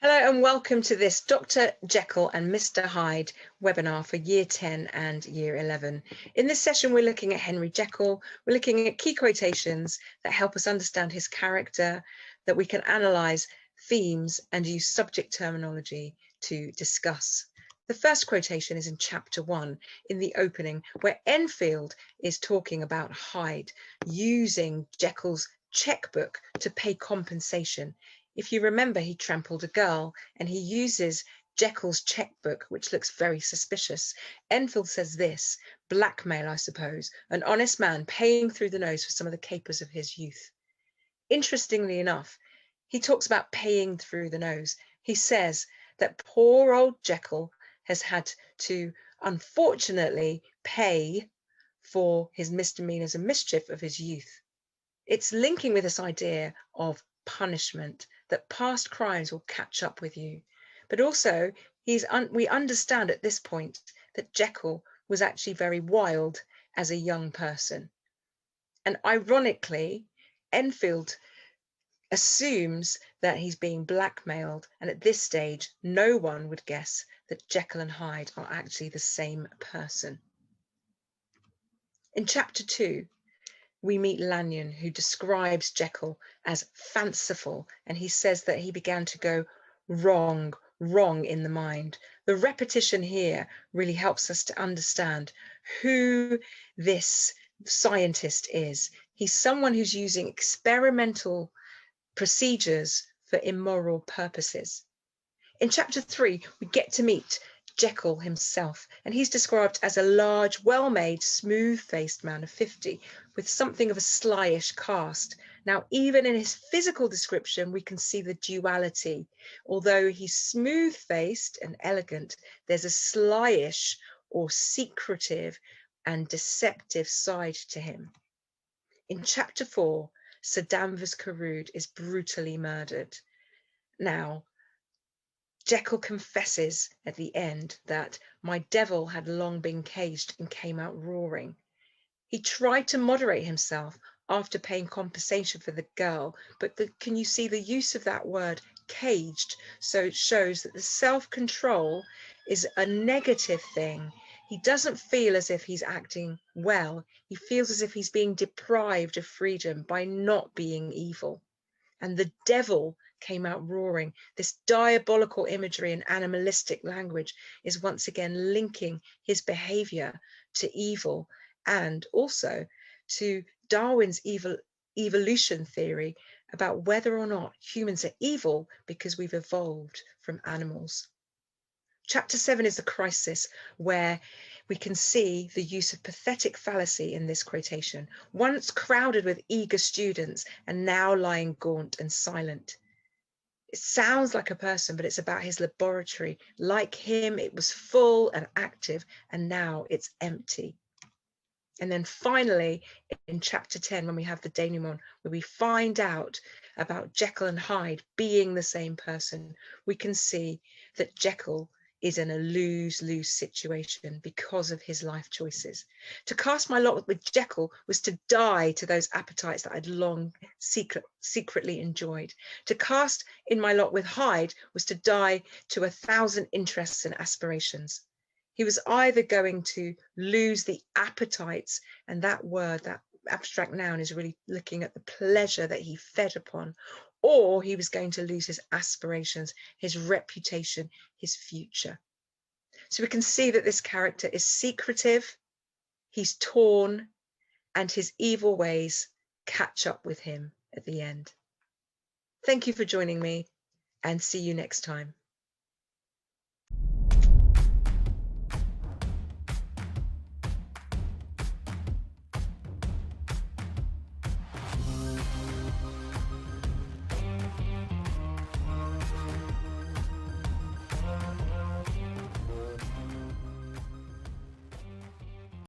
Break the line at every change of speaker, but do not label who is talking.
Hello and welcome to this Dr. Jekyll and Mr. Hyde webinar for Year 10 and Year 11. In this session, we're looking at Henry Jekyll. We're looking at key quotations that help us understand his character, that we can analyse themes and use subject terminology to discuss. The first quotation is in chapter 1 in the opening, where Enfield is talking about Hyde using Jekyll's checkbook to pay compensation. If you remember, he trampled a girl and he uses Jekyll's checkbook, which looks very suspicious. Enfield says this: blackmail, I suppose, an honest man paying through the nose for some of the capers of his youth. Interestingly enough, he talks about paying through the nose. He says that poor old Jekyll has had to, unfortunately, pay for his misdemeanors and mischief of his youth. It's linking with this idea of punishment, that past crimes will catch up with you. But also, we understand at this point that Jekyll was actually very wild as a young person. And ironically, Enfield assumes that he's being blackmailed. And at this stage, no one would guess that Jekyll and Hyde are actually the same person. In chapter 2, we meet Lanyon, who describes Jekyll as fanciful, and he says that he began to go wrong in the mind. The repetition here really helps us to understand who this scientist is. He's someone who's using experimental procedures for immoral purposes. In chapter 3, we get to meet Jekyll himself, and he's described as a large, well-made, smooth-faced man of 50 with something of a slyish cast. Now, even in his physical description, we can see the duality. Although he's smooth-faced and elegant, there's a slyish or secretive and deceptive side to him. In chapter 4, Sir Danvers Carew is brutally murdered. Now, Jekyll confesses at the end that my devil had long been caged and came out roaring. He tried to moderate himself after paying compensation for the girl, but can you see the use of that word caged? So it shows that the self-control is a negative thing. He doesn't feel as if he's acting well. He feels as if he's being deprived of freedom by not being evil. And the devil came out roaring. This diabolical imagery and animalistic language is once again linking his behavior to evil, and also to Darwin's evolution theory about whether or not humans are evil because we've evolved from animals. Chapter 7 is the crisis, where we can see the use of pathetic fallacy in this quotation, once crowded with eager students and now lying gaunt and silent. It sounds like a person, but it's about his laboratory. Like him, it was full and active, and now it's empty. And then finally, in chapter 10, when we have the denouement, where we find out about Jekyll and Hyde being the same person, we can see that Jekyll is in a lose-lose situation because of his life choices. To cast my lot with Jekyll was to die to those appetites that I'd long secretly enjoyed. To cast in my lot with Hyde was to die to 1,000 interests and aspirations. He was either going to lose the appetites, and that word, that abstract noun, is really looking at the pleasure that he fed upon, or he was going to lose his aspirations, his reputation, his future. So we can see that this character is secretive, he's torn, and his evil ways catch up with him at the end. Thank you for joining me, and see you next time.